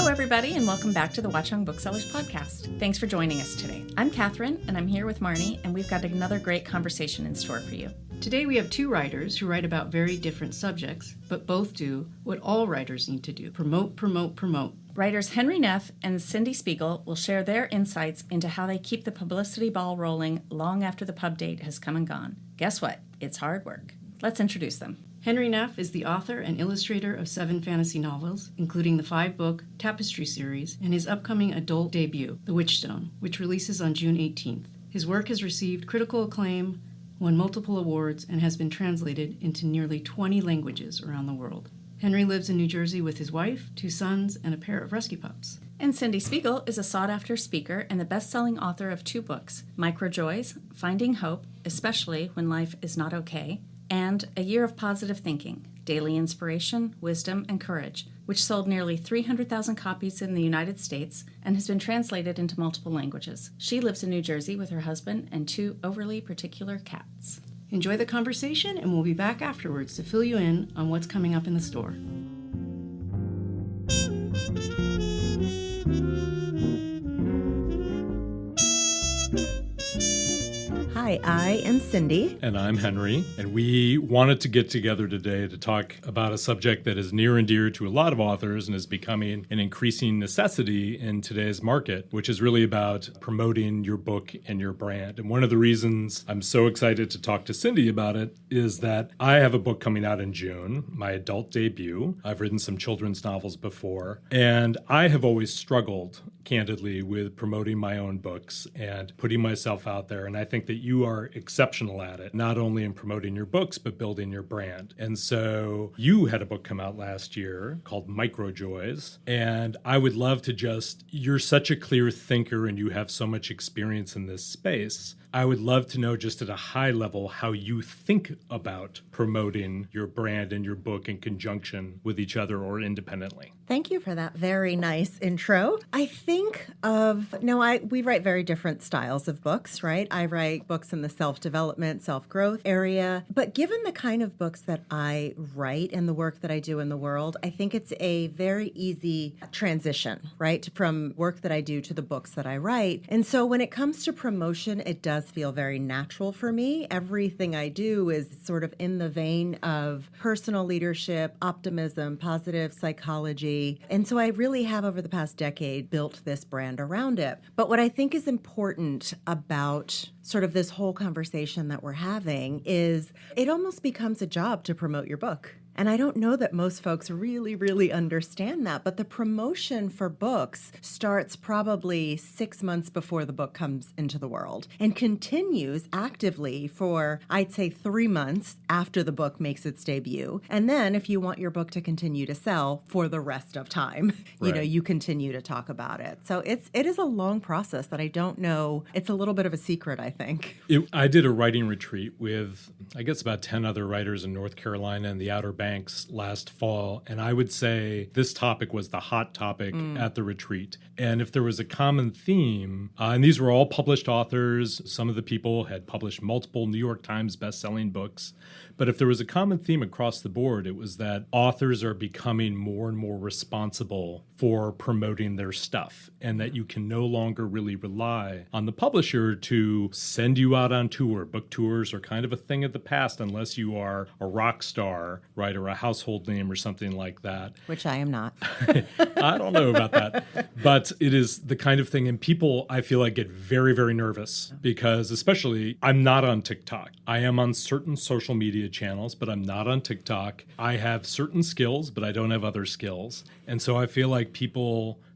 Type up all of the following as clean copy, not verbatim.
Hello, everybody, and welcome back to the Watchung Booksellers podcast. Thanks for joining us today. I'm Kathryn, and I'm here with Marnie, and we've got another great conversation in store for you. Today we have two writers who write about very different subjects, but both do what all writers need to do: promote, promote, promote. Writers Henry Neff and Cindy Spiegel will share their insights into how they keep the publicity ball rolling long after the pub date has come and gone. Guess what? It's hard work. Let's introduce them. Henry Neff is the author and illustrator of 7 fantasy novels, including the 5-book Tapestry series and his upcoming adult debut, The Witchstone, which releases on June 18th. His work has received critical acclaim, won multiple awards, and has been translated into nearly 20 languages around the world. Henry lives in New Jersey with his wife, 2 sons, and a pair of rescue pups. And Cindy Spiegel is a sought-after speaker and the best-selling author of 2 books, Micro Joys, Finding Hope, Especially When Life Is Not Okay, and A Year of Positive Thinking, Daily Inspiration, Wisdom, and Courage, which sold nearly 300,000 copies in the United States and has been translated into multiple languages. She lives in New Jersey with her husband and 2 overly particular cats. Enjoy the conversation, and we'll be back afterwards to fill you in on what's coming up in the store. Hi, I am Cindy. And I'm Henry, and we wanted to get together today to talk about a subject that is near and dear to a lot of authors and is becoming an increasing necessity in today's market, which is really about promoting your book and your brand. And one of the reasons I'm so excited to talk to Cindy about it is that I have a book coming out in June, my adult debut. I've written some children's novels before, and I have always struggled, candidly, with promoting my own books and putting myself out there. And I think that you are exceptional at it, not only in promoting your books, but building your brand. And so you had a book come out last year called Micro Joys. And I would love to you're such a clear thinker and you have so much experience in this space. I would love to know just at a high level how you think about promoting your brand and your book in conjunction with each other or independently. Thank you for that very nice intro. I think we write very different styles of books, right? I write books in the self-development, self-growth area. But given the kind of books that I write and the work that I do in the world, I think it's a very easy transition, right? From work that I do to the books that I write. And so when it comes to promotion, it does feel very natural for me. Everything I do is sort of in the vein of personal leadership, optimism, positive psychology. And so I really have, over the past decade, built this brand around it. But what I think is important about sort of this whole conversation that we're having is it almost becomes a job to promote your book. And I don't know that most folks really, really understand that, but the promotion for books starts probably 6 months before the book comes into the world and continues actively for, I'd say, 3 months after the book makes its debut. And then if you want your book to continue to sell for the rest of time, right, you continue to talk about it. So it is a long process that I don't know. It's a little bit of a secret, I think. I did a writing retreat with, I guess, about 10 other writers in North Carolina and the Outer Banks last fall, and I would say this topic was the hot topic at the retreat. And if there was a common theme, and these were all published authors, some of the people had published multiple New York Times best-selling books, but if there was a common theme across the board, it was that authors are becoming more and more responsible for promoting their stuff, and that you can no longer really rely on the publisher to send you out on tour. Book tours are kind of a thing of the past unless you are a rock star, right, or a household name or something like that. Which I am not. I don't know about that. But it is the kind of thing, and people, I feel like, get very, very nervous because, especially, I'm not on TikTok. I am on certain social media channels, but I'm not on TikTok. I have certain skills, but I don't have other skills. And so I feel like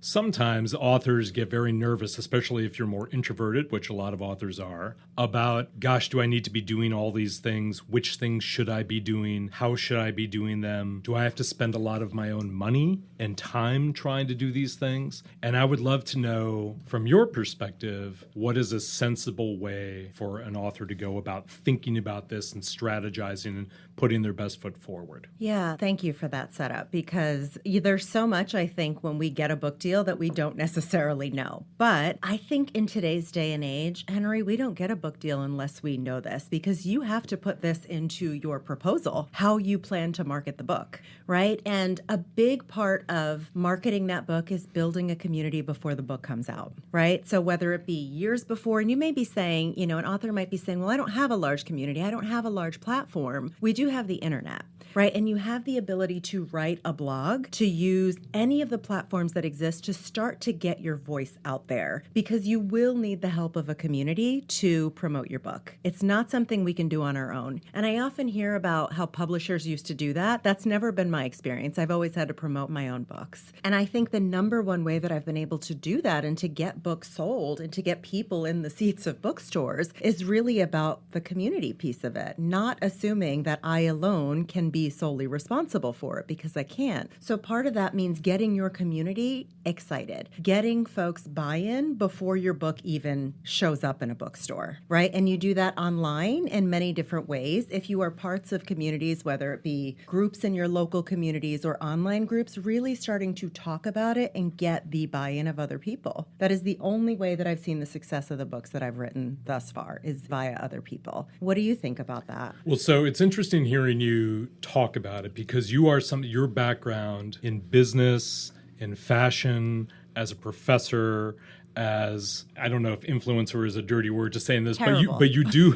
sometimes authors get very nervous, especially if you're more introverted, which a lot of authors are, about, gosh, do I need to be doing all these things? Which things should I be doing? How should I be doing them? Do I have to spend a lot of my own money and time trying to do these things? And I would love to know, from your perspective, what is a sensible way for an author to go about thinking about this and strategizing and putting their best foot forward? Yeah, thank you for that setup, because there's so much, I think, when we get a book deal deal that we don't necessarily know. But I think in today's day and age, Henry, we don't get a book deal unless we know this, because you have to put this into your proposal, how you plan to market the book, right? And a big part of marketing that book is building a community before the book comes out, right? So whether it be years before, and you may be saying, you know, an author might be saying, well, I don't have a large community. I don't have a large platform. We do have the internet, right? And you have the ability to write a blog, to use any of the platforms that exist to start to get your voice out there, because you will need the help of a community to promote your book. It's not something we can do on our own. And I often hear about how publishers used to do that. That's never been my experience. I've always had to promote my own books. And I think the number one way that I've been able to do that and to get books sold and to get people in the seats of bookstores is really about the community piece of it, not assuming that I alone can be solely responsible for it, because I can't. So part of that means getting your community excited, getting folks buy-in before your book even shows up in a bookstore, right? And you do that online in many different ways. If you are parts of communities, whether it be groups in your local communities or online groups, really starting to talk about it and get the buy-in of other people. That is the only way that I've seen the success of the books that I've written thus far, is via other people. What do you think about that? Well, so it's interesting hearing you talk about it, because your background in business, in fashion, as a professor, as, I don't know if influencer is a dirty word to say in this, but you do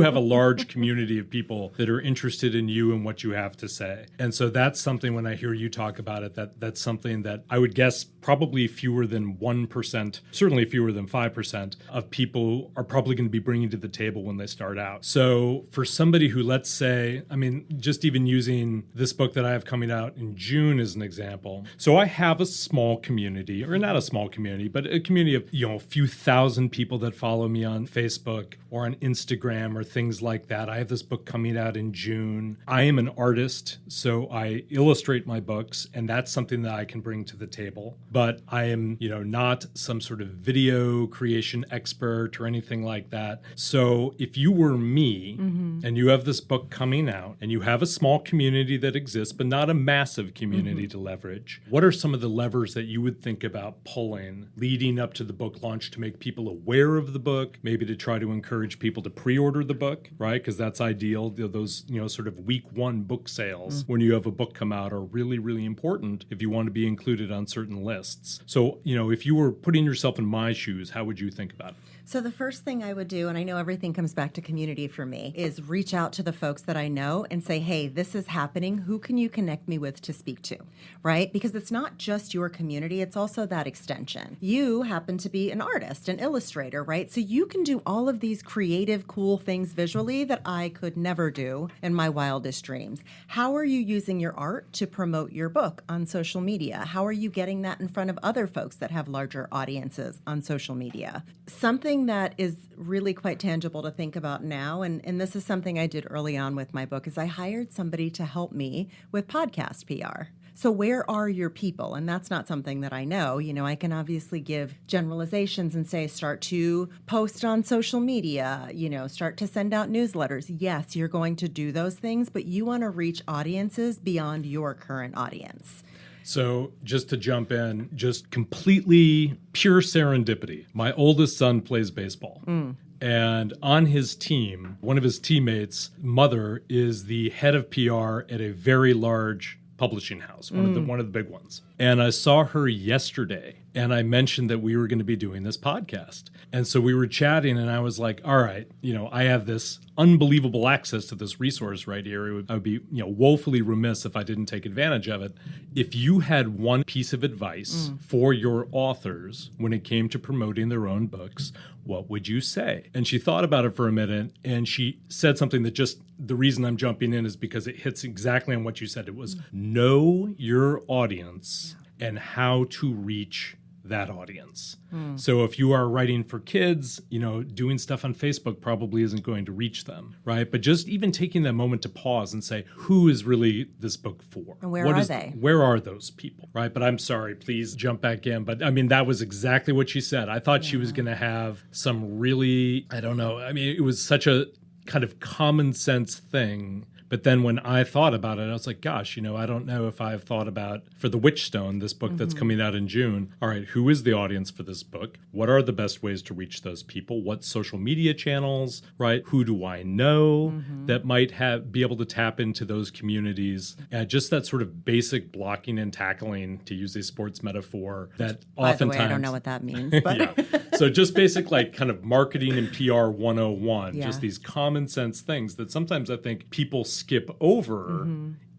have a large community of people that are interested in you and what you have to say. And so that's something, when I hear you talk about it, that's something that I would guess probably fewer than 1%, certainly fewer than 5% of people are probably going to be bringing to the table when they start out. So for somebody who, let's say, I mean, just even using this book that I have coming out in June as an example. So I have a small community, or not a small community, but a community of, a few thousand people that follow me on Facebook or on Instagram or things like that. I have this book coming out in June. I am an artist, so I illustrate my books, and that's something that I can bring to the table. But I am, not some sort of video creation expert or anything like that. So if you were me, and you have this book coming out, and you have a small community that exists, but not a massive community to leverage, what are some of the levers that you would think about pulling leading up to the book launch to make people aware of the book, maybe to try to encourage people to pre-order the book, right? Because that's ideal. Those, sort of week one book sales when you have a book come out are really, really important if you want to be included on certain lists. So, if you were putting yourself in my shoes, how would you think about it? So the first thing I would do, and I know everything comes back to community for me, is reach out to the folks that I know and say, hey, this is happening. Who can you connect me with to speak to, right? Because it's not just your community. It's also that extension. You happen to be an artist, an illustrator, right? So you can do all of these creative, cool things visually that I could never do in my wildest dreams. How are you using your art to promote your book on social media? How are you getting that in front of other folks that have larger audiences on social media? Something that is really quite tangible to think about now, and this is something I did early on with my book, is I hired somebody to help me with podcast PR. So where are your people? And that's not something that I know. I can obviously give generalizations and say, start to post on social media, start to send out newsletters. Yes, you're going to do those things, but you want to reach audiences beyond your current audience. So just to jump in, just completely pure serendipity. My oldest son plays baseball. And on his team, one of his teammates' mother is the head of PR at a very large publishing house, one of the big ones. And I saw her yesterday, and I mentioned that we were going to be doing this podcast. And so we were chatting, and I was like, all right, I have this unbelievable access to this resource right here. I would be, woefully remiss if I didn't take advantage of it. If you had one piece of advice for your authors when it came to promoting their own books, what would you say? And she thought about it for a minute, and she said something that just, the reason I'm jumping in is because it hits exactly on what you said. It was know your audience and how to reach that audience. So if you are writing for kids, doing stuff on Facebook probably isn't going to reach them, right? But just even taking that moment to pause and say, who is really this book for? And where are they? Where are those people, right? But I'm sorry, please jump back in. But that was exactly what she said. I thought she was going to have some really, I don't know. It was such a kind of common sense thing, But then when I thought about it, I was like, gosh, I don't know if I've thought about, for The Witchstone, this book that's coming out in June, all right, who is the audience for this book? What are the best ways to reach those people? What social media channels, right? Who do I know that might be able to tap into those communities? Just that sort of basic blocking and tackling, to use a sports metaphor, that By oftentimes... the way, I don't know what that means, but... yeah. So just basic kind of marketing and PR 101, Yeah. just these common sense things that sometimes I think people skip over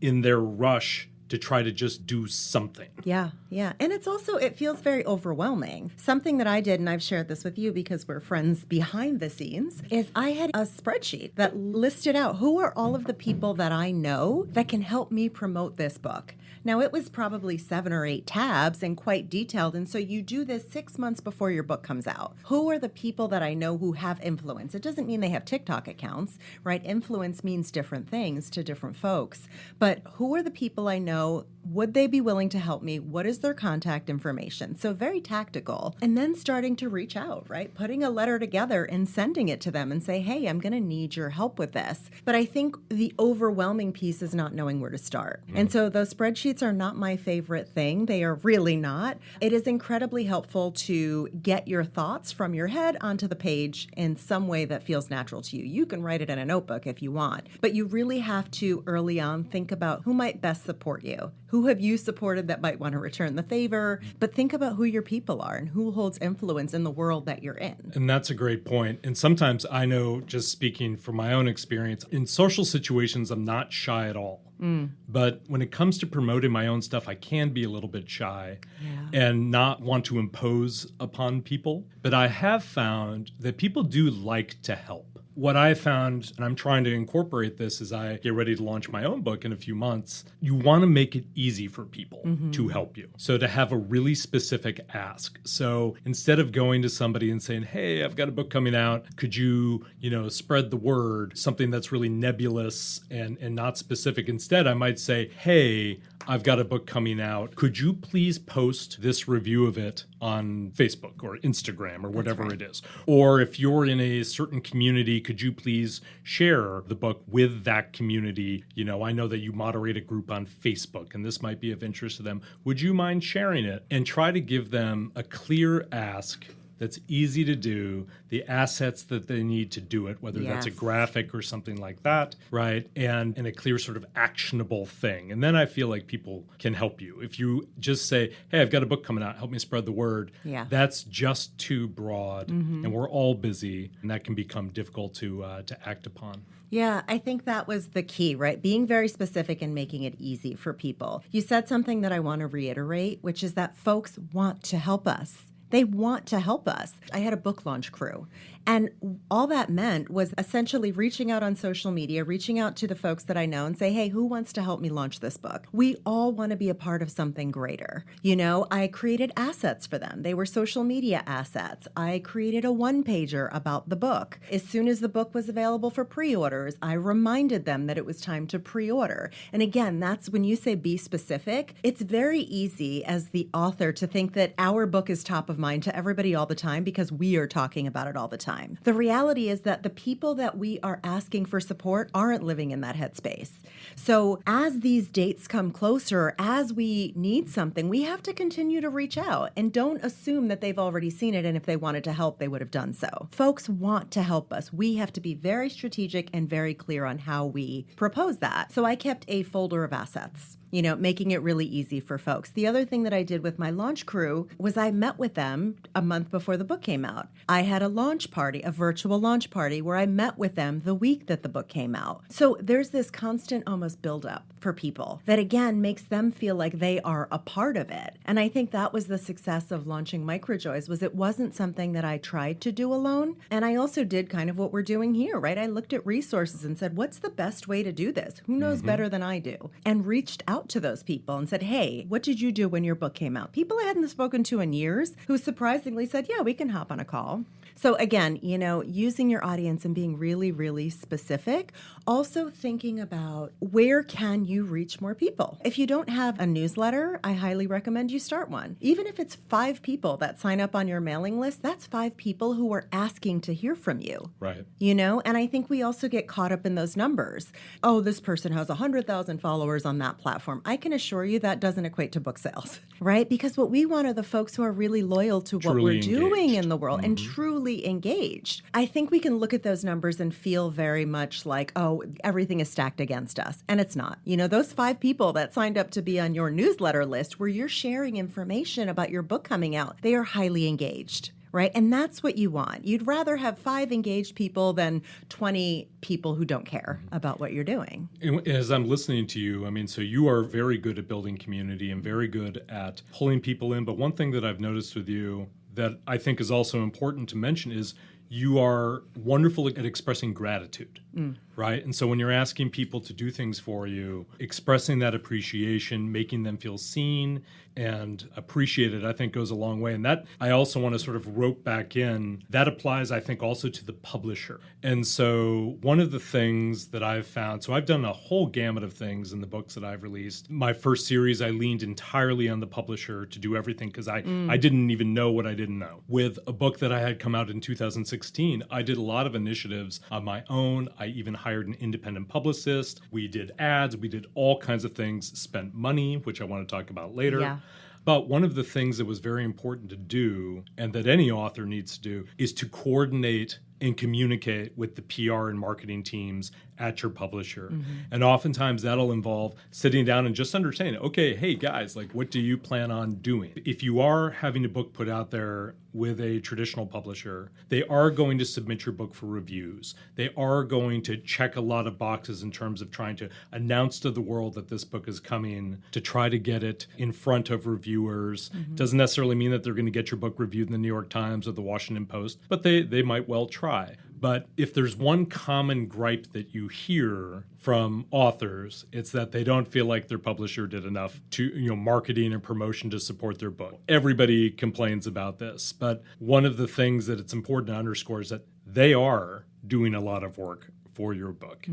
in their rush to try to just do something. Yeah. And it feels very overwhelming. Something that I did, and I've shared this with you because we're friends behind the scenes, is I had a spreadsheet that listed out who are all of the people that I know that can help me promote this book. Now, it was probably 7 or 8 tabs and quite detailed. And so you do this 6 months before your book comes out. Who are the people that I know who have influence? It doesn't mean they have TikTok accounts, right? Influence means different things to different folks. But who are the people I know? Would they be willing to help me? What is their contact information? So very tactical. And then starting to reach out, right? Putting a letter together and sending it to them and say, hey, I'm going to need your help with this. But I think the overwhelming piece is not knowing where to start. And so those spreadsheets are not my favorite thing. They are really not. It is incredibly helpful to get your thoughts from your head onto the page in some way that feels natural to you. You can write it in a notebook if you want, but you really have to early on think about who might best support you. Who have you supported that might want to return the favor? But think about who your people are and who holds influence in the world that you're in. And that's a great point. And sometimes I know, just speaking from my own experience, in social situations, I'm not shy at all. But when it comes to promoting my own stuff, I can be a little bit shy and not want to impose upon people. But I have found that people do like to help. What I found, and I'm trying to incorporate this as I get ready to launch my own book in a few months, you want to make it easy for people to help you. So to have a really specific ask. So instead of going to somebody and saying, hey, I've got a book coming out, could you, spread the word, something that's really nebulous and not specific. Instead, I might say, hey, I've got a book coming out. Could you please post this review of it on Facebook or Instagram or whatever it is? Or if you're in a certain community, could you please share the book with that community? I know that you moderate a group on Facebook and this might be of interest to them. Would you mind sharing it? And try to give them a clear ask that's easy to do, the assets that they need to do it, whether that's a graphic or something like that, right? And a clear sort of actionable thing. And then I feel like people can help you. If you just say, hey, I've got a book coming out, help me spread the word, that's just too broad. And we're all busy, and that can become difficult to act upon. Yeah, I think that was the key, right? Being very specific and making it easy for people. You said something that I want to reiterate, which is that folks want to help us. They want to help us. I had a book launch crew, and all that meant was essentially reaching out on social media, reaching out to the folks that I know and say, hey, who wants to help me launch this book? We all want to be a part of something greater. I created assets for them. They were social media assets. I created a one-pager about the book. As soon as the book was available for pre-orders, I reminded them that it was time to pre-order. And again, that's when you say be specific, it's very easy as the author to think that our book is top of mind to everybody all the time because we are talking about it all the time. The reality is that the people that we are asking for support aren't living in that headspace. So as these dates come closer, as we need something, we have to continue to reach out and don't assume that they've already seen it, and if they wanted to help, they would have done so. Folks want to help us. We have to be very strategic and very clear on how we propose that. So I kept a folder of assets, making it really easy for folks. The other thing that I did with my launch crew was I met with them a month before the book came out. I had a launch party, a virtual launch party, where I met with them the week that the book came out. So there's this constant almost buildup for people that, again, makes them feel like they are a part of it. And I think that was the success of launching Microjoys, was it wasn't something that I tried to do alone. And I also did kind of what we're doing here, right? I looked at resources and said, what's the best way to do this? Who knows better than I do? And reached out to those people and said, hey, what did you do when your book came out? People I hadn't spoken to in years who surprisingly said, yeah, we can hop on a call. So again, using your audience and being really, really specific. Also thinking about where can you reach more people. If you don't have a newsletter, I highly recommend you start one. Even if it's 5 people that sign up on your mailing list, that's 5 people who are asking to hear from you. Right. You know, and I think we also get caught up in those numbers. Oh, this person has 100,000 followers on that platform. I can assure you that doesn't equate to book sales, right? Because what we want are the folks who are really loyal to what we're doing in the world and truly engaged. I think we can look at those numbers and feel very much like, oh, everything is stacked against us. And it's not. You know, those 5 people that signed up to be on your newsletter list where you're sharing information about your book coming out, they are highly engaged. Right? And that's what you want. You'd rather have 5 engaged people than 20 people who don't care about what you're doing. And as I'm listening to you, I mean, so you are very good at building community and very good at pulling people in. But one thing that I've noticed with you that I think is also important to mention is you are wonderful at expressing gratitude, right? And so when you're asking people to do things for you, expressing that appreciation, making them feel seen and appreciated, I think goes a long way. And that I also want to sort of rope back in. That applies, I think, also to the publisher. And so one of the things that I've found, so I've done a whole gamut of things in the books that I've released. My first series, I leaned entirely on the publisher to do everything because I didn't even know what I didn't know. With a book that I had come out in 2016, I did a lot of initiatives on my own. I even hired an independent publicist. We did ads. We did all kinds of things, spent money, which I want to talk about later. Yeah. But one of the things that was very important to do, and that any author needs to do, is to coordinate and communicate with the PR and marketing teams at your publisher. And oftentimes that'll involve sitting down and just understanding, okay, hey guys, like what do you plan on doing? If you are having a book put out there with a traditional publisher, they are going to submit your book for reviews. They are going to check a lot of boxes in terms of trying to announce to the world that this book is coming, to try to get it in front of reviewers. Doesn't necessarily mean that they're going to get your book reviewed in the New York Times or the Washington Post, but they might well try. But if there's one common gripe that you hear from authors, it's that they don't feel like their publisher did enough to, marketing and promotion to support their book. Everybody complains about this, but one of the things that it's important to underscore is that they are doing a lot of work for your book.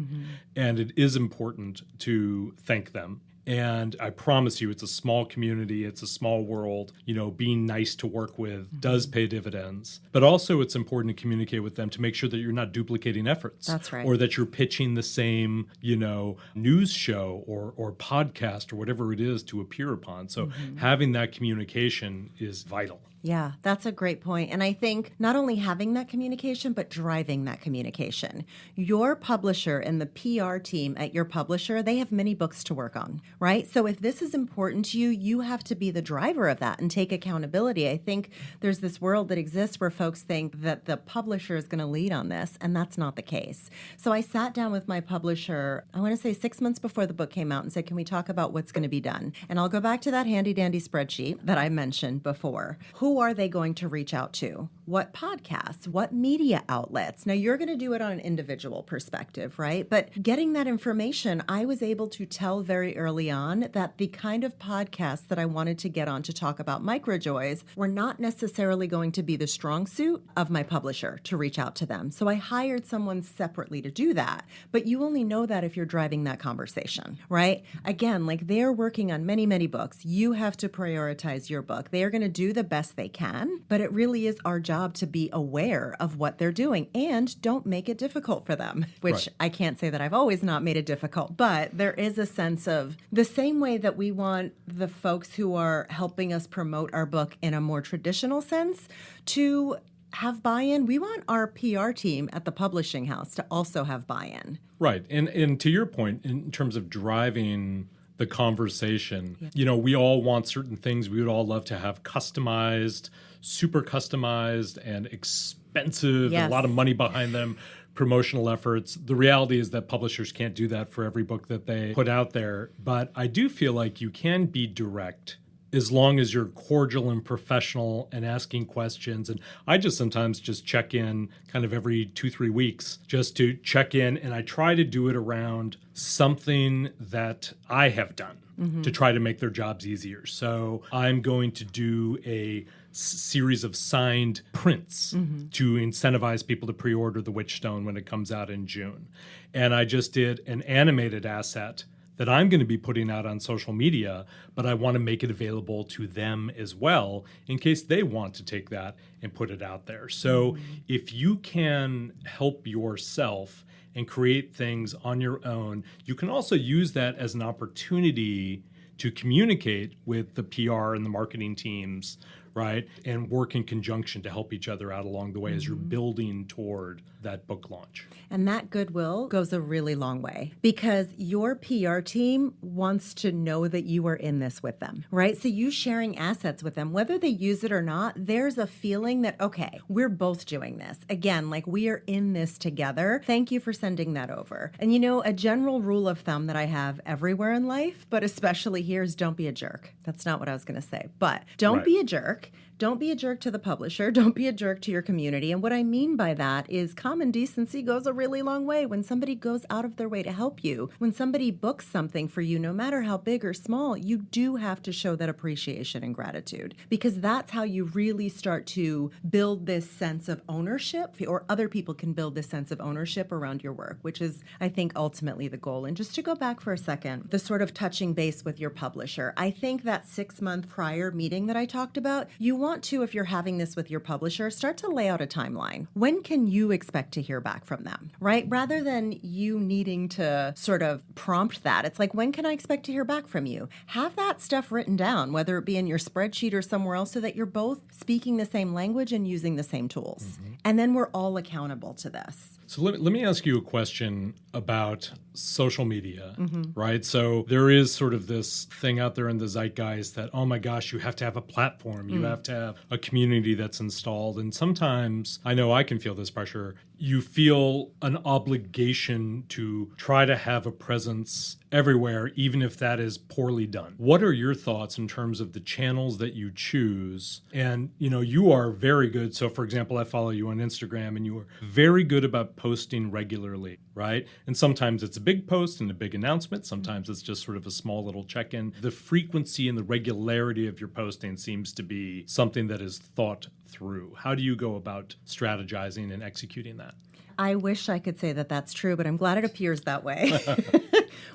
And it is important to thank them. And I promise you, it's a small community, it's a small world. Being nice to work with does pay dividends. But also it's important to communicate with them to make sure that you're not duplicating efforts. That's right. Or that you're pitching the same, news show or podcast or whatever it is to appear upon. So having that communication is vital. Yeah, that's a great point. And I think not only having that communication, but driving that communication. Your publisher and the PR team at your publisher, they have many books to work on, right? So if this is important to you, you have to be the driver of that and take accountability. I think there's this world that exists where folks think that the publisher is going to lead on this, and that's not the case. So I sat down with my publisher, I want to say 6 months before the book came out, and said, can we talk about what's going to be done? And I'll go back to that handy-dandy spreadsheet that I mentioned before. Who are they going to reach out to? What podcasts? What media outlets? Now, you're going to do it on an individual perspective, right? But getting that information, I was able to tell very early on that the kind of podcasts that I wanted to get on to talk about microjoys were not necessarily going to be the strong suit of my publisher to reach out to them. So I hired someone separately to do that. But you only know that if you're driving that conversation, right? Again, like they're working on many, many books. You have to prioritize your book. They are going to do the best they can, but it really is our job to be aware of what they're doing and don't make it difficult for them, which Right. I can't say that I've always not made it difficult, but there is a sense of the same way that we want the folks who are helping us promote our book in a more traditional sense to have buy-in. We want our PR team at the publishing house to also have buy-in. Right. And to your point, in terms of driving the conversation, we all want certain things. We would all love to have customized, super customized and expensive, and a lot of money behind them, promotional efforts. The reality is that publishers can't do that for every book that they put out there. But I do feel like you can be direct as long as you're cordial and professional and asking questions. And I just sometimes just check in kind of every 2-3 weeks just to check in. And I try to do it around something that I have done to try to make their jobs easier. So I'm going to do a series of signed prints to incentivize people to pre-order The Witchstone when it comes out in June. And I just did an animated asset that I'm going to be putting out on social media, but I want to make it available to them as well in case they want to take that and put it out there. So if you can help yourself and create things on your own, you can also use that as an opportunity to communicate with the PR and the marketing teams, right? And work in conjunction to help each other out along the way as you're building toward that book launch. And that goodwill goes a really long way because your PR team wants to know that you are in this with them, right? So you sharing assets with them, whether they use it or not, there's a feeling that, okay, we're both doing this. Again, like we are in this together. Thank you for sending that over. And you know, a general rule of thumb that I have everywhere in life, but especially here, is don't be a jerk. That's not what I was going to say, but don't be a jerk. Don't be a jerk to the publisher. Don't be a jerk to your community. And what I mean by that is common decency goes a really long way. When somebody goes out of their way to help you, when somebody books something for you, no matter how big or small, you do have to show that appreciation and gratitude because that's how you really start to build this sense of ownership, or other people can build this sense of ownership around your work, which is, I think, ultimately the goal. And just to go back for a second, the sort of touching base with your publisher, I think that 6-month prior meeting that I talked about, you want to, if you're having this with your publisher, start to lay out a timeline. When can you expect to hear back from them, right? Rather than you needing to sort of prompt that, it's like, when can I expect to hear back from you? Have that stuff written down, whether it be in your spreadsheet or somewhere else, so that you're both speaking the same language and using the same tools. And then we're all accountable to this. So let me ask you a question about social media, right? So there is sort of this thing out there in the zeitgeist that, oh my gosh, you have to have a platform. You have to have a community that's installed. And sometimes, I know I can feel this pressure, you feel an obligation to try to have a presence everywhere, even if that is poorly done. What are your thoughts in terms of the channels that you choose? And, you know, you are very good. So, for example, I follow you on Instagram, and you are very good about posting regularly, right? And sometimes it's a big post and a big announcement. Sometimes it's just sort of a small little check-in. The frequency and the regularity of your posting seems to be something that is thought through. How do you go about strategizing and executing that? I wish I could say that that's true, but I'm glad it appears that way.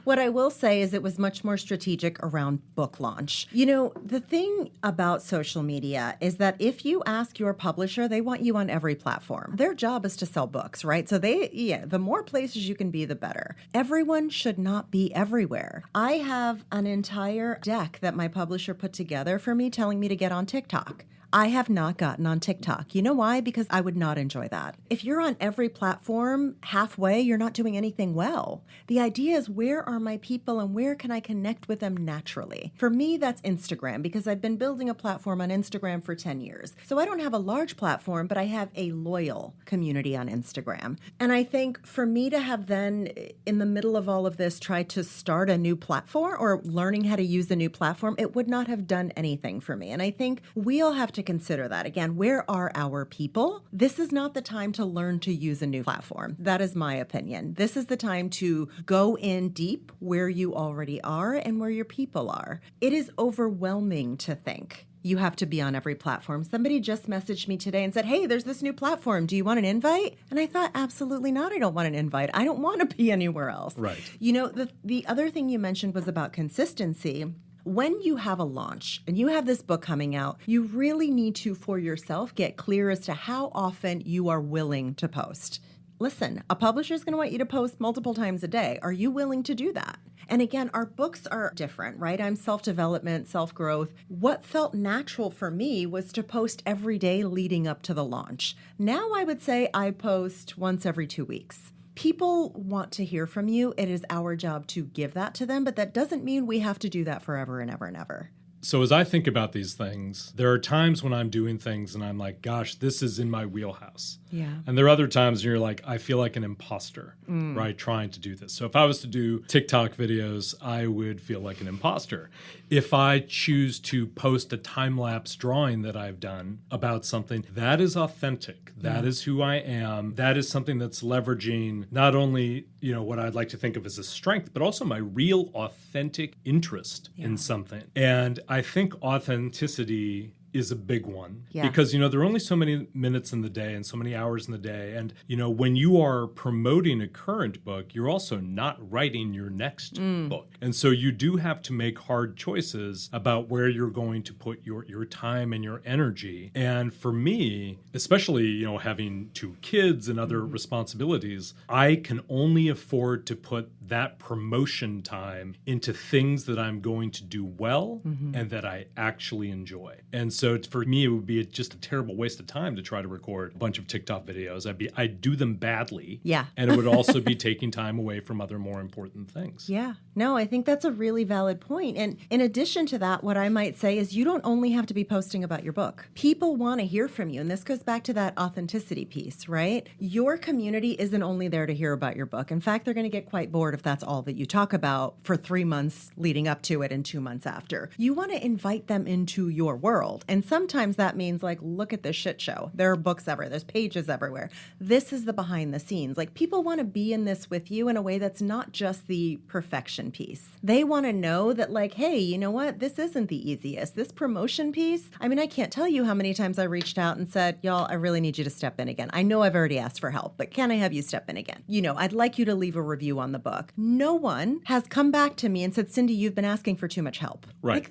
What I will say is it was much more strategic around book launch. You know, the thing about social media is that if you ask your publisher, they want you on every platform. Their job is to sell books, right? So the more places you can be, the better. Everyone should not be everywhere. I have an entire deck that my publisher put together for me telling me to get on TikTok. I have not gotten on TikTok. You know why? Because I would not enjoy that. If you're on every platform halfway, you're not doing anything well. The idea is, where are my people and where can I connect with them naturally? For me, that's Instagram, because I've been building a platform on Instagram for 10 years. So I don't have a large platform, but I have a loyal community on Instagram. And I think for me to have then, in the middle of all of this, tried to start a new platform or learning how to use a new platform, it would not have done anything for me. And I think we all have to consider that. Again, where are our people? This is not the time to learn to use a new platform. That is my opinion. This is the time to go in deep where you already are and where your people are. It is overwhelming to think you have to be on every platform. Somebody just messaged me today and said, hey, there's this new platform. Do you want an invite? And I thought, absolutely not. I don't want an invite. I don't want to be anywhere else. Right. You know, the other thing you mentioned was about consistency. When you have a launch and you have this book coming out, you really need to, for yourself, get clear as to how often you are willing to post. Listen, a publisher is going to want you to post multiple times a day. Are you willing to do that? And again, our books are different, right? I'm self-development, self-growth. What felt natural for me was to post every day leading up to the launch. Now I would say I post once every 2 weeks. People want to hear from you. It is our job to give that to them, but that doesn't mean we have to do that forever and ever and ever. So as I think about these things, there are times when I'm doing things and I'm like, gosh, this is in my wheelhouse. Yeah. And there are other times when you're like, I feel like an imposter, right, trying to do this. So if I was to do TikTok videos, I would feel like an imposter. If I choose to post a time-lapse drawing that I've done about something, that is authentic. That is who I am. That is something that's leveraging not only, you know, what I'd like to think of as a strength, but also my real authentic interest in something. And I think authenticity is a big one. Yeah. Because, there are only so many minutes in the day and so many hours in the day. And, when you are promoting a current book, you're also not writing your next book. And so you do have to make hard choices about where you're going to put your time and your energy. And for me, especially, having 2 kids and other responsibilities, I can only afford to put that promotion time into things that I'm going to do well and that I actually enjoy. And so for me, it would be just a terrible waste of time to try to record a bunch of TikTok videos. I'd do them badly. Yeah. And it would also be taking time away from other more important things. Yeah. No, I think that's a really valid point. And in addition to that, what I might say is you don't only have to be posting about your book. People want to hear from you. And this goes back to that authenticity piece, right? Your community isn't only there to hear about your book. In fact, they're going to get quite bored if that's all that you talk about for 3 months leading up to it and 2 months after. You want to invite them into your world. And sometimes that means like, look at this shit show. There are books everywhere. There's pages everywhere. This is the behind the scenes. Like people want to be in this with you in a way that's not just the perfection piece. They want to know that like, hey, you know what? This isn't the easiest. This promotion piece, I mean, I can't tell you how many times I reached out and said, y'all, I really need you to step in again. I know I've already asked for help, but can I have you step in again? I'd like you to leave a review on the book. No one has come back to me and said, Cindy, you've been asking for too much help. Right.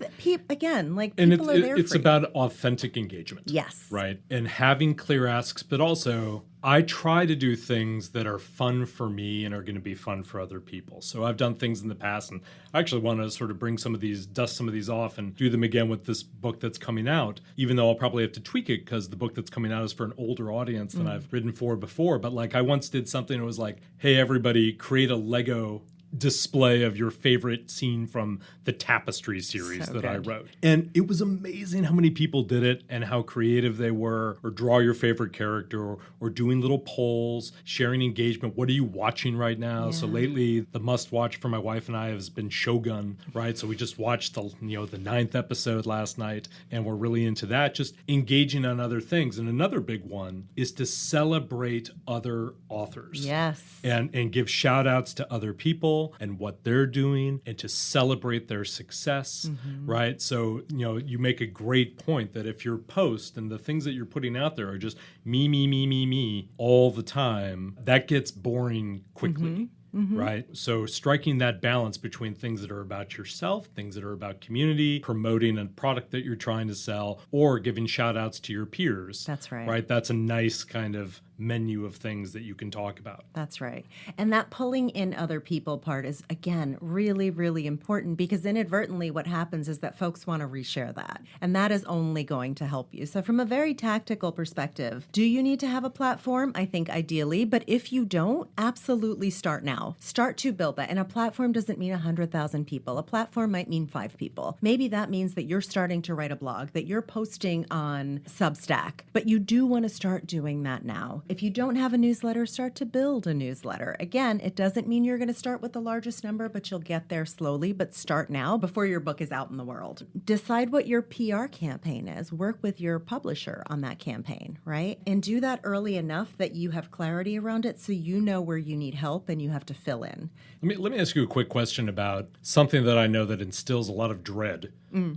Again, like and people are there it's for you. about authentic engagement. Yes. Right. And having clear asks, but also I try to do things that are fun for me and are going to be fun for other people. So I've done things in the past, and I actually want to sort of dust some of these off and do them again with this book that's coming out, even though I'll probably have to tweak it because the book that's coming out is for an older audience than I've written for before. But like I once did something that was like, hey, everybody, create a Lego display of your favorite scene from the Tapestry series So that I good. wrote. And it was amazing how many people did it and how creative they were, or draw your favorite character, or doing little polls, sharing engagement. What are you watching right now? Yeah. So lately, the must watch for my wife and I has been Shogun, right? So we just watched the 9th episode last night, and we're really into that, just engaging on other things. And another big one is to celebrate other authors. Yes. And give shout outs to other people and what they're doing, and to celebrate their success, right? So, you make a great point that if your post and the things that you're putting out there are just me all the time, that gets boring quickly. Right? So striking that balance between things that are about yourself, things that are about community, promoting a product that you're trying to sell, or giving shout outs to your peers. That's right. Right? That's a nice kind of menu of things that you can talk about. That's right. And that pulling in other people part is, again, really, really important, because inadvertently what happens is that folks want to reshare that. And that is only going to help you. So from a very tactical perspective, do you need to have a platform? I think ideally. But if you don't, absolutely start now. Start to build that. And a platform doesn't mean 100,000 people. A platform might mean 5 people. Maybe that means that you're starting to write a blog, that you're posting on Substack. But you do want to start doing that now. If you don't have a newsletter, start to build a newsletter. Again, it doesn't mean you're going to start with the largest number, but you'll get there slowly. But start now before your book is out in the world. Decide what your PR campaign is. Work with your publisher on that campaign, right? And do that early enough that you have clarity around it so you know where you need help and you have to fill in. Let me ask you a quick question about something that I know that instills a lot of dread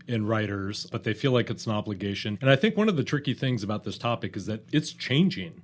in writers, but they feel like it's an obligation. And I think one of the tricky things about this topic is that it's changing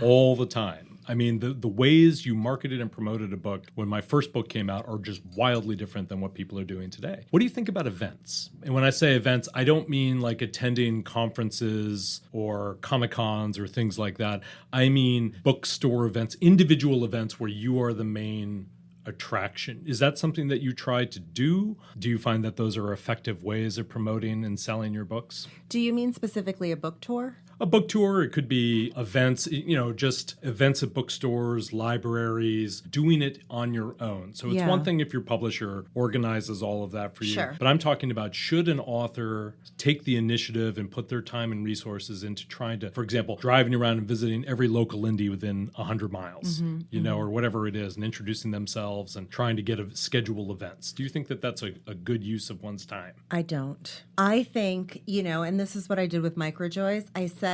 all the time. I mean, the ways you marketed and promoted a book when my first book came out are just wildly different than what people are doing today. What do you think about events? And when I say events, I don't mean like attending conferences or Comic-Cons or things like that. I mean bookstore events, individual events where you are the main attraction. Is that something that you try to do? Do you find that those are effective ways of promoting and selling your books? Do you mean specifically a book tour? A book tour, it could be events, just events at bookstores, libraries, doing it on your own. So it's one thing if your publisher organizes all of that for you. Sure. But I'm talking about, should an author take the initiative and put their time and resources into trying to, for example, driving around and visiting every local indie within 100 miles, or whatever it is, and introducing themselves and trying to schedule events. Do you think that that's a good use of one's time? I don't. I think, and this is what I did with Microjoys. I said,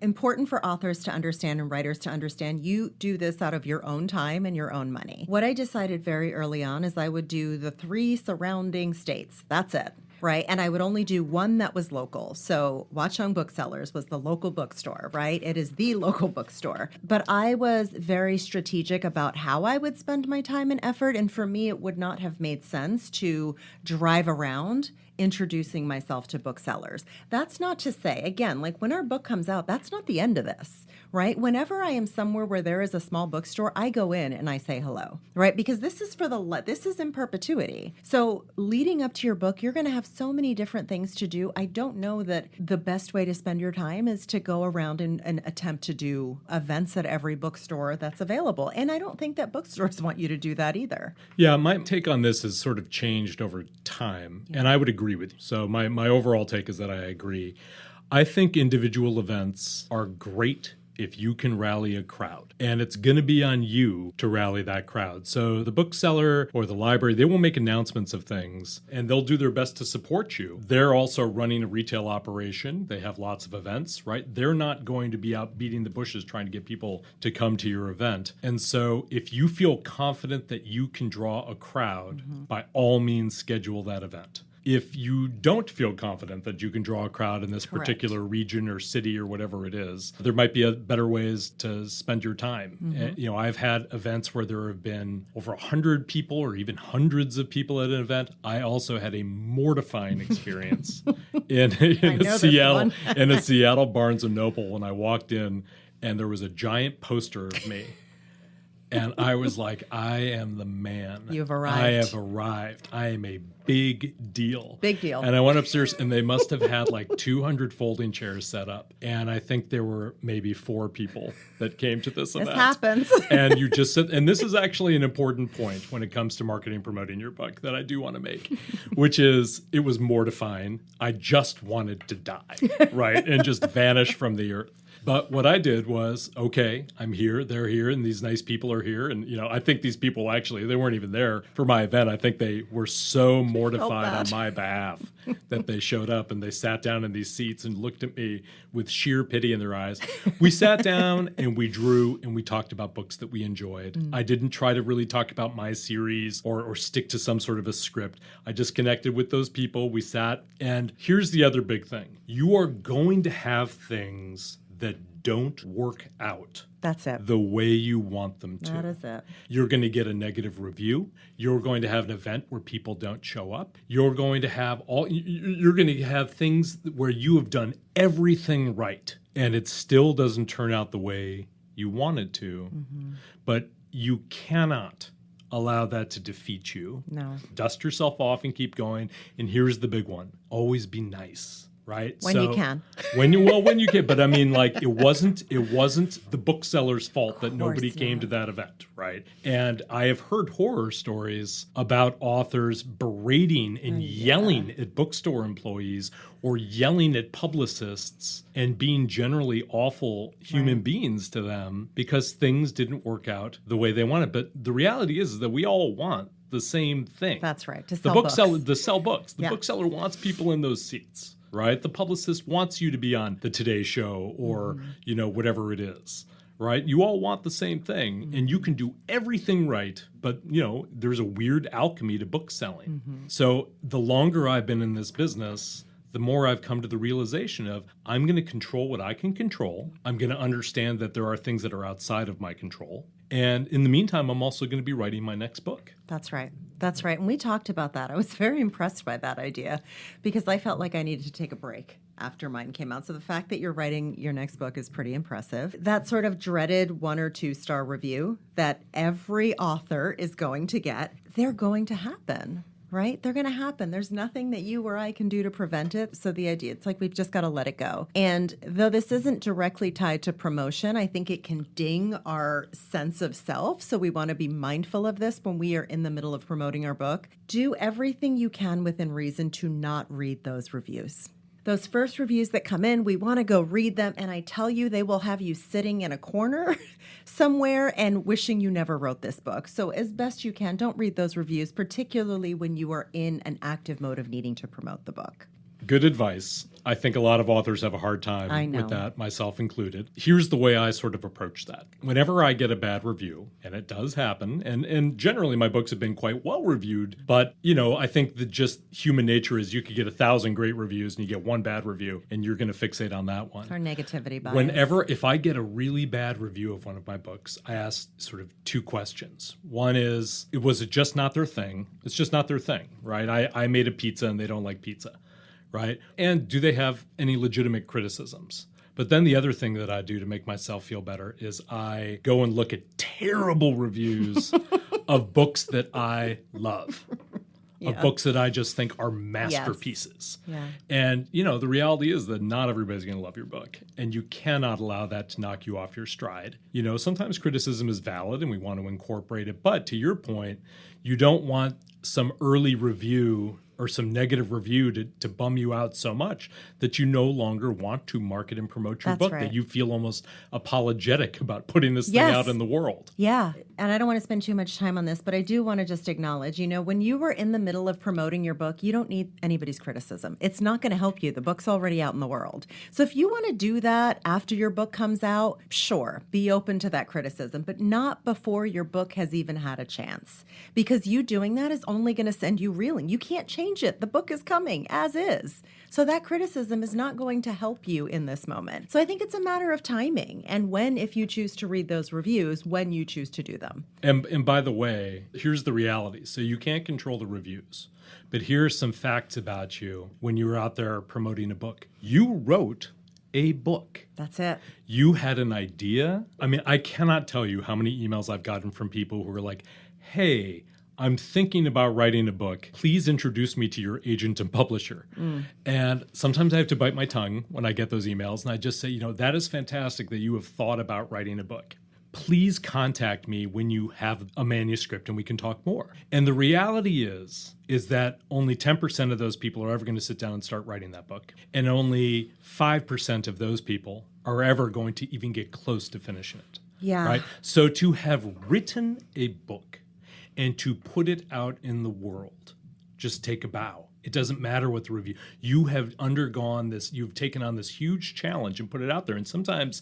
important for authors to understand and writers to understand, you do this out of your own time and your own money. What I decided very early on is I would do the 3 surrounding states. That's it. right? And I would only do one that was local. So Watchung Booksellers was the local bookstore, right? It is the local bookstore. But I was very strategic about how I would spend my time and effort. And for me, it would not have made sense to drive around introducing myself to booksellers. That's not to say, again, like when our book comes out, that's not the end of this, right? Whenever I am somewhere where there is a small bookstore, I go in and I say hello, right? Because this is this is in perpetuity. So leading up to your book, you're going to have so many different things to do. I don't know that the best way to spend your time is to go around and attempt to do events at every bookstore that's available. And I don't think that bookstores want you to do that either. Yeah, my take on this has sort of changed over time, and I would agree with you. So my overall take is that I agree. I think individual events are great if you can rally a crowd, and it's going to be on you to rally that crowd. So the bookseller or the library, they will make announcements of things, and they'll do their best to support you. They're also running a retail operation. They have lots of events, right? They're not going to be out beating the bushes trying to get people to come to your event. And so if you feel confident that you can draw a crowd, by all means schedule that event. If you don't feel confident that you can draw a crowd in this particular region or city or whatever it is, there might be better ways to spend your time. And, I've had events where there have been over 100 people or even hundreds of people at an event. I also had a mortifying experience in a Seattle Barnes and Noble when I walked in and there was a giant poster of me. And I was like, I am the man. You've arrived. I have arrived. I am a big deal. Big deal. And I went upstairs and they must have had like 200 folding chairs set up. And I think there were maybe 4 people that came to this event. This happens. And you just said, and this is actually an important point when it comes to marketing and promoting your book that I do want to make, which is it was mortifying. I just wanted to die, right? And just vanish from the earth. But what I did was, okay, I'm here, they're here, and these nice people are here. And, I think these people actually, they weren't even there for my event. I think they were so mortified on my behalf that they showed up and they sat down in these seats and looked at me with sheer pity in their eyes. We sat down and we drew and we talked about books that we enjoyed. I didn't try to really talk about my series or stick to some sort of a script. I just connected with those people. We sat, and here's the other big thing. You are going to have things that don't work out. That's it. The way you want them to. That is it. You're going to get a negative review. You're going to have an event where people don't show up. You're going to have things where you have done everything right and it still doesn't turn out the way you wanted to. But you cannot allow that to defeat you. No. Dust yourself off and keep going. And here's the big one. Always be nice. Right? When you can. When you can. But I mean, like, it wasn't the bookseller's fault that nobody came to that event, right? And I have heard horror stories about authors berating and yelling at bookstore employees or yelling at publicists and being generally awful human beings to them because things didn't work out the way they wanted. But the reality is that we all want the same thing. That's right. To sell books. The bookseller wants people in those seats. Right? The publicist wants you to be on the Today Show or, whatever it is, right? You all want the same thing and you can do everything right, but, there's a weird alchemy to book selling. So the longer I've been in this business, the more I've come to the realization of I'm going to control what I can control. I'm going to understand that there are things that are outside of my control. And in the meantime, I'm also going to be writing my next book. That's right. That's right. And we talked about that. I was very impressed by that idea because I felt like I needed to take a break after mine came out. So the fact that you're writing your next book is pretty impressive. That sort of dreaded 1 or 2 star review that every author is going to get, they're going to happen. Right? They're going to happen. There's nothing that you or I can do to prevent it. So the idea, it's like we've just got to let it go. And though this isn't directly tied to promotion, I think it can ding our sense of self. So we want to be mindful of this when we are in the middle of promoting our book. Do everything you can within reason to not read those reviews. Those first reviews that come in, we want to go read them. And I tell you, they will have you sitting in a corner somewhere and wishing you never wrote this book. So as best you can, don't read those reviews, particularly when you are in an active mode of needing to promote the book. Good advice. I think a lot of authors have a hard time with that, myself included. Here's the way I sort of approach that. Whenever I get a bad review, and it does happen, and generally my books have been quite well reviewed, but, I think that just human nature is you could get 1,000 great reviews and you get one bad review, and you're going to fixate on that one. Or negativity bias. If I get a really bad review of one of my books, I ask sort of two questions. One is, was it just not their thing? It's just not their thing, right? I made a pizza and they don't like pizza. Right? And do they have any legitimate criticisms? But then the other thing that I do to make myself feel better is I go and look at terrible reviews of books that I love, of books that I just think are masterpieces. Yes. Yeah. And, the reality is that not everybody's going to love your book, and you cannot allow that to knock you off your stride. Sometimes criticism is valid and we want to incorporate it, but to your point, you don't want some early review or some negative review to bum you out so much that you no longer want to market and promote your book, that you feel almost apologetic about putting this thing out in the world. Yeah. And I don't want to spend too much time on this, but I do want to just acknowledge, when you were in the middle of promoting your book, you don't need anybody's criticism. It's not going to help you. The book's already out in the world. So if you want to do that after your book comes out, sure, be open to that criticism, but not before your book has even had a chance. Because you doing that is only going to send you reeling. You can't change it. The book is coming as is. So that criticism is not going to help you in this moment. So I think it's a matter of timing and when, if you choose to read those reviews, when you choose to do them. And by the way, here's the reality. So you can't control the reviews, but here's some facts about you when you were out there promoting a book. You wrote a book. That's it. You had an idea. I mean, I cannot tell you how many emails I've gotten from people who are like, hey, I'm thinking about writing a book. Please introduce me to your agent and publisher. And sometimes I have to bite my tongue when I get those emails. And I just say, that is fantastic that you have thought about writing a book. Please contact me when you have a manuscript and we can talk more. And the reality is that only 10% of those people are ever going to sit down and start writing that book. And only 5% of those people are ever going to even get close to finishing it. Yeah. Right? So to have written a book and to put it out in the world, just take a bow. It doesn't matter what the review. You have undergone this, you've taken on this huge challenge and put it out there. And sometimes,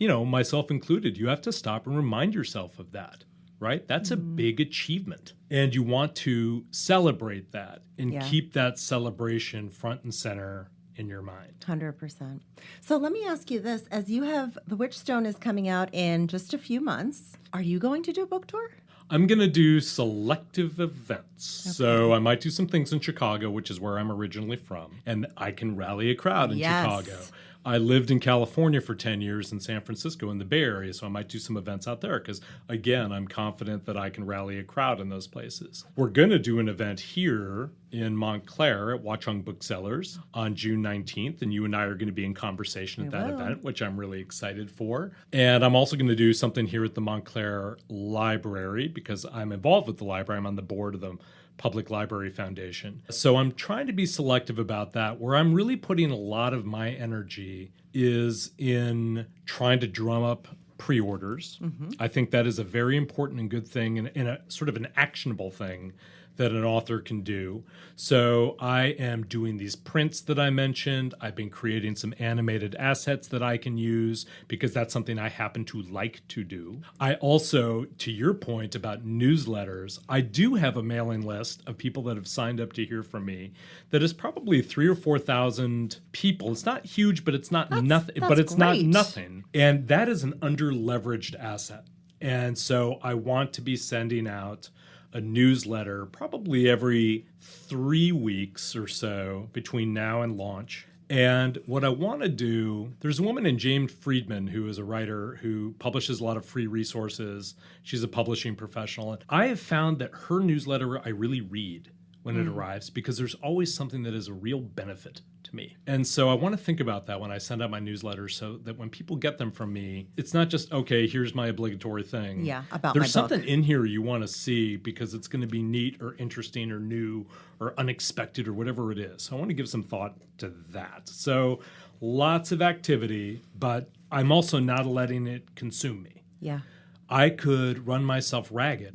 myself included, you have to stop and remind yourself of that, right? That's a big achievement. And you want to celebrate that and keep that celebration front and center in your mind. 100%. So let me ask you this. As you have, The Witchstone is coming out in just a few months. Are you going to do a book tour? I'm going to do selective events. Okay. So I might do some things in Chicago, which is where I'm originally from, and I can rally a crowd in Chicago. I lived in California for 10 years in San Francisco in the Bay Area, so I might do some events out there because, again, I'm confident that I can rally a crowd in those places. We're going to do an event here in Montclair at Watchung Booksellers on June 19th, and you and I are going to be in conversation at that event, which I'm really excited for. And I'm also going to do something here at the Montclair Library because I'm involved with the library. I'm on the board of the Public Library Foundation. So I'm trying to be selective about that. Where I'm really putting a lot of my energy is in trying to drum up pre-orders. I think that is a very important and good thing and a sort of an actionable thing that an author can do. So I am doing these prints that I mentioned. I've been creating some animated assets that I can use because that's something I happen to like to do. I also, to your point about newsletters, I do have a mailing list of people that have signed up to hear from me that is probably 3,000 or 4,000 people. It's not huge, but it's not nothing. But it's not nothing. And that is an under-leveraged asset. And so I want to be sending out a newsletter probably every 3 weeks or so between now and launch. And what I want to do, there's a woman named Jane Friedman who is a writer who publishes a lot of free resources. She's a publishing professional. And I have found that her newsletter I really read when it arrives because there's always something that is a real benefit to me. And so I want to think about that when I send out my newsletters so that when people get them from me, it's not just, okay, here's my obligatory thing. Yeah, about There's my book. something in here you want to see because it's going to be neat or interesting or new or unexpected or whatever it is. So I want to give some thought to that. So lots of activity, but I'm also not letting it consume me. Yeah. I could run myself ragged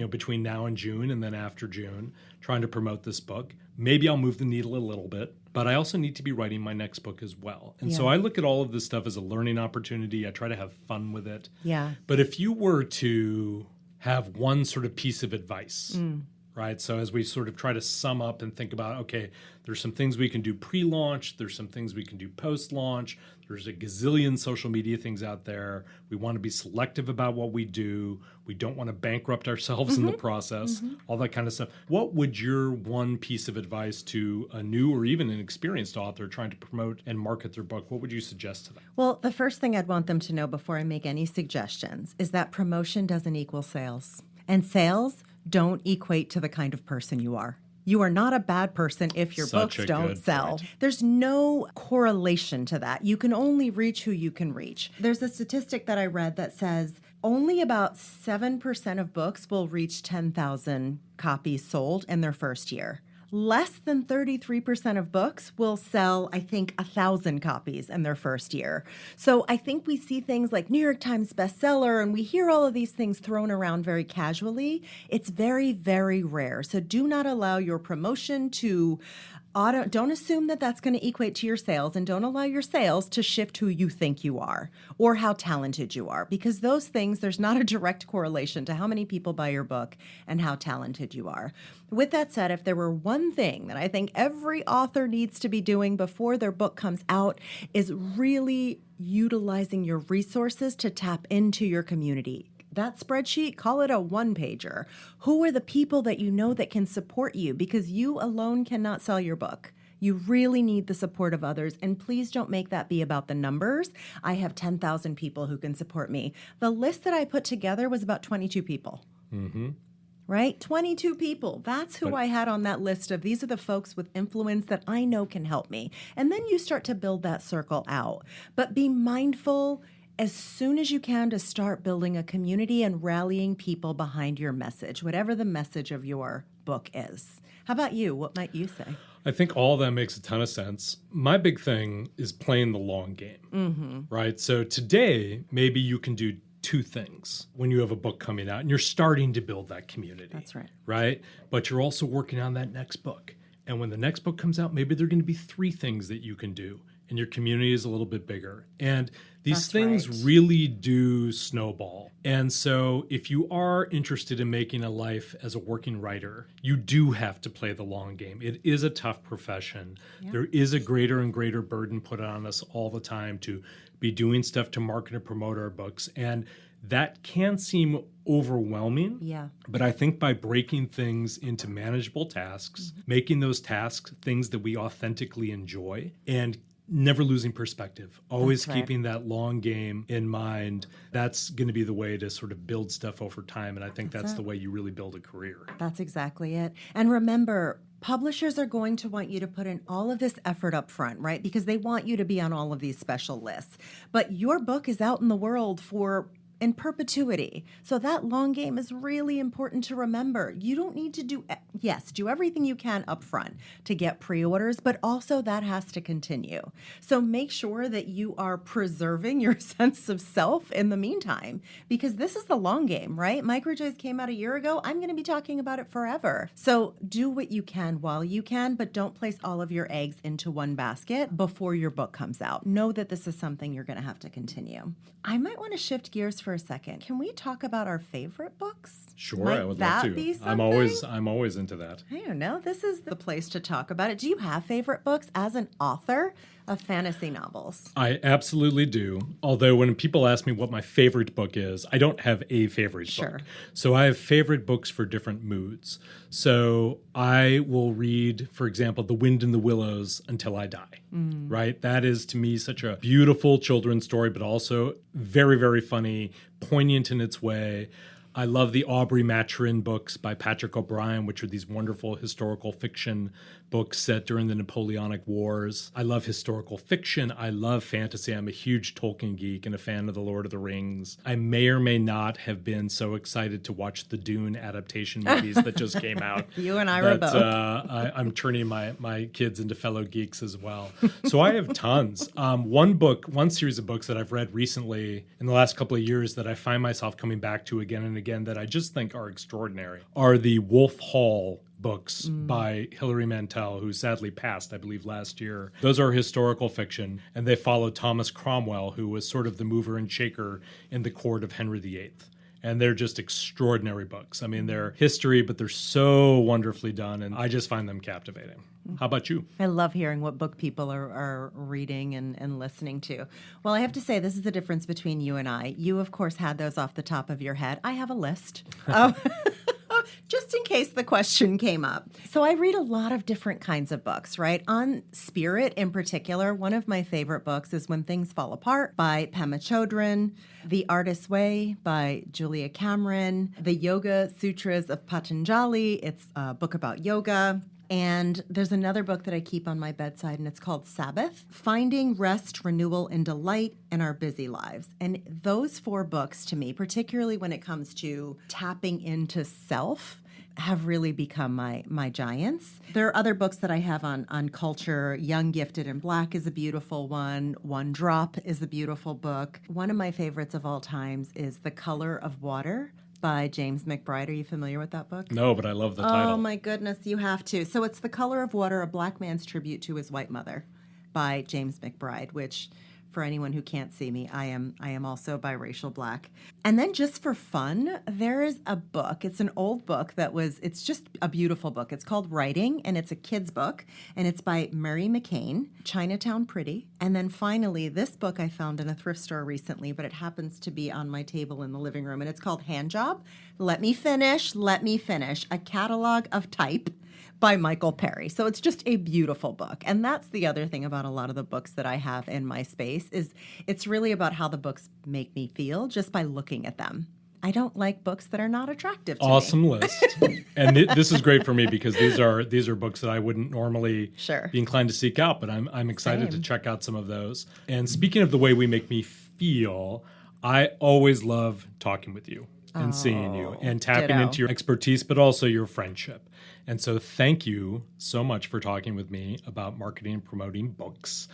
between now and June and then after June, trying to promote this book. maybe I'll move the needle a little bit, but I also need to be writing my next book as well. And so I look at all of this stuff as a learning opportunity. I try to have fun with it. Yeah. But if you were to have one sort of piece of advice, right? So as we sort of try to sum up and think about, okay, there's some things we can do pre-launch, there's some things we can do post-launch, there's a gazillion social media things out there. We want to be selective about what we do. We don't want to bankrupt ourselves in the process, all that kind of stuff. What would your one piece of advice to a new or even an experienced author trying to promote and market their book, what would you suggest to them? Well, the first thing I'd want them to know before I make any suggestions is that promotion doesn't equal sales. And sales don't equate to the kind of person you are. You are not a bad person if your Such books a don't good sell. point. There's no correlation to that. You can only reach who you can reach. There's a statistic that I read that says only about 7% of books will reach 10,000 copies sold in their first year. Less than 33% of books will sell, I think, 1,000 copies in their first year. So I think we see things like New York Times bestseller, and we hear all of these things thrown around very casually. It's very, very rare. So do not allow your promotion to don't assume that that's going to equate to your sales, and don't allow your sales to shift who you think you are or how talented you are, because those things, there's not a direct correlation to how many people buy your book and how talented you are. With that said, if there were one thing that I think every author needs to be doing before their book comes out is really utilizing your resources to tap into your community. That spreadsheet, call it a one-pager. Who are the people that you know that can support you? Because you alone cannot sell your book. You really need the support of others. And please don't make that be about the numbers. I have 10,000 people who can support me. The list that I put together was about 22 people. Right? 22 people. That's who I had on that list of these are the folks with influence that I know can help me. And then you start to build that circle out. But be mindful as soon as you can to start building a community and rallying people behind your message, whatever the message of your book is. How about you? What might you say? I think all that makes a ton of sense. My big thing is playing the long game, right? So today, maybe you can do two things when you have a book coming out and you're starting to build that community. That's right. Right? But you're also working on that next book. And when the next book comes out, maybe there are going to be three things that you can do and your community is a little bit bigger. And these things really do snowball. And so if you are interested in making a life as a working writer, you do have to play the long game. It is a tough profession. Yeah. There is a greater and greater burden put on us all the time to be doing stuff to market and promote our books. And that can seem overwhelming. Yeah. But I think by breaking things into manageable tasks, making those tasks things that we authentically enjoy, and never losing perspective, always keeping that long game in mind. That's going to be the way to sort of build stuff over time. And I think that's the way you really build a career. That's exactly it. And remember, publishers are going to want you to put in all of this effort up front, right? Because they want you to be on all of these special lists. But your book is out in the world in perpetuity. So that long game is really important to remember. You don't need to do everything you can up front to get pre-orders, but also that has to continue. So make sure that you are preserving your sense of self in the meantime, because this is the long game, right? Microjoys came out a year ago. I'm going to be talking about it forever. So do what you can while you can, but don't place all of your eggs into one basket before your book comes out. Know that this is something you're going to have to continue. I might want to shift gears for a second. Can we talk about our favorite books? Sure, I would love to. I'm always into that. I don't know. This is the place to talk about it. Do you have favorite books as an author of fantasy novels? I absolutely do. Although when people ask me what my favorite book is, I don't have a favorite book. So I have favorite books for different moods. So I will read, for example, The Wind in the Willows until I die. Right? That is, to me, such a beautiful children's story, but also very, very funny, poignant in its way. I love the Aubrey Maturin books by Patrick O'Brian, which are these wonderful historical fiction books set during the Napoleonic Wars. I love historical fiction. I love fantasy. I'm a huge Tolkien geek and a fan of The Lord of the Rings. I may or may not have been so excited to watch the Dune adaptation movies that just came out. You and I were both. I'm turning my kids into fellow geeks as well. So I have tons. One series of books that I've read recently in the last couple of years that I find myself coming back to again and again that I just think are extraordinary are the Wolf Hall books by Hilary Mantel, who sadly passed, I believe, last year. Those are historical fiction, and they follow Thomas Cromwell, who was sort of the mover and shaker in the court of Henry VIII. And they're just extraordinary books. I mean, they're history, but they're so wonderfully done, and I just find them captivating. How about you? I love hearing what book people are reading and listening to. Well, I have to say, this is the difference between you and I. You, of course, had those off the top of your head. I have a list. Just in case the question came up. So I read a lot of different kinds of books, right? On spirit in particular, one of my favorite books is When Things Fall Apart by Pema Chodron, The Artist's Way by Julia Cameron, The Yoga Sutras of Patanjali. It's a book about yoga. And there's another book that I keep on my bedside, and it's called Sabbath, Finding Rest, Renewal, and Delight in Our Busy Lives. And those 4 books, to me, particularly when it comes to tapping into self, have really become my giants. There are other books that I have on culture. Young, Gifted, and Black is a beautiful one. One Drop is a beautiful book. One of my favorites of all times is The Color of Water by James McBride. Are you familiar with that book? No, but I love the title. Oh my goodness, you have to. So it's The Color of Water, a black man's tribute to his white mother by James McBride, which, for anyone who can't see me, I am also biracial black. And then just for fun, there is a book. It's an old book it's just a beautiful book. It's called Writing, and it's a kid's book, and it's by Mary McCain, Chinatown Pretty. And then finally, this book I found in a thrift store recently, but it happens to be on my table in the living room, and it's called Handjob. Let me finish. A Catalog of Type by Michael Perry. So it's just a beautiful book. And that's the other thing about a lot of the books that I have in my space is it's really about how the books make me feel just by looking at them. I don't like books that are not attractive to me. Awesome list. And this is great for me because these are books that I wouldn't normally be inclined to seek out, but I'm excited to check out some of those. And speaking of the way we make me feel, I always love talking with you and seeing you and tapping into your expertise, but also your friendship. And so thank you so much for talking with me about marketing and promoting books.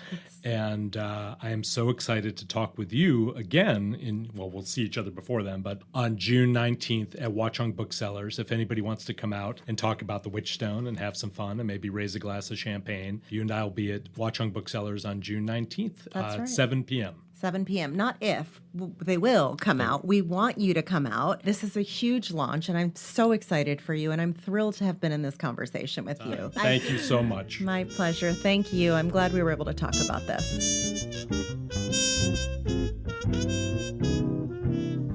And I am so excited to talk with you again we'll see each other before then, but on June 19th at Watchung Booksellers. If anybody wants to come out and talk about the Witchstone and have some fun and maybe raise a glass of champagne, you and I will be at Watchung Booksellers on June 19th at 7 p.m. 7 p.m. Not if. They will come out. We want you to come out. This is a huge launch, and I'm so excited for you, and I'm thrilled to have been in this conversation with you. Thank you so much. My pleasure. Thank you. I'm glad we were able to talk about this.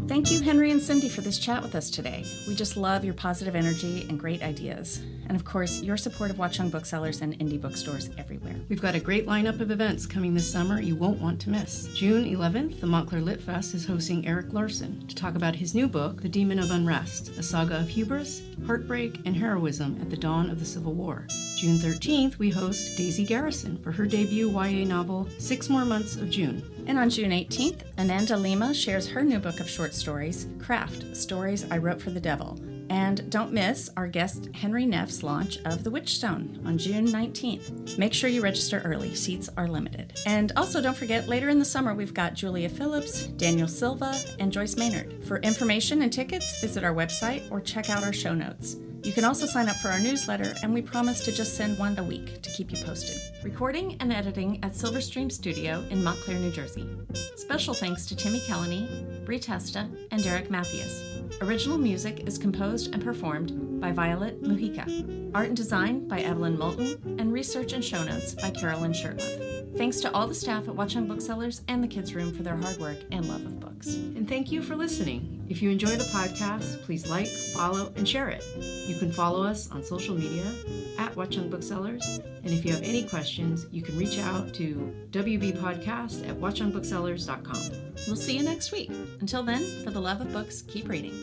Thank you, Henry and Cindy, for this chat with us today. We just love your positive energy and great ideas. And of course, your support of Watchung Booksellers and indie bookstores everywhere. We've got a great lineup of events coming this summer you won't want to miss. June 11th, the Montclair Lit Fest is hosting Eric Larson to talk about his new book, The Demon of Unrest, a saga of hubris, heartbreak, and heroism at the dawn of the Civil War. June 13th, we host Daisy Garrison for her debut YA novel, 6 More Months of June. And on June 18th, Ananda Lima shares her new book of short stories, Craft, Stories I Wrote for the Devil. And don't miss our guest Henry Neff's launch of The Witchstone on June 19th. Make sure you register early. Seats are limited. And also don't forget, later in the summer, we've got Julia Phillips, Daniel Silva, and Joyce Maynard. For information and tickets, visit our website or check out our show notes. You can also sign up for our newsletter, and we promise to just send one a week to keep you posted. Recording and editing at Silverstream Studio in Montclair, New Jersey. Special thanks to Timmy Kelleney, Bree Testa, and Derek Mathias. Original music is composed and performed by Violet Mujica. Art and design by Evelyn Moulton, and research and show notes by Caroline Shurtleff. Thanks to all the staff at Watchung Booksellers and the Kids Room for their hard work and love of books. And thank you for listening. If you enjoy the podcast, please like, follow, and share it. You can follow us on social media at Watchung Booksellers. And if you have any questions, you can reach out to wbpodcast@watchungbooksellers.com. We'll see you next week. Until then, for the love of books, keep reading.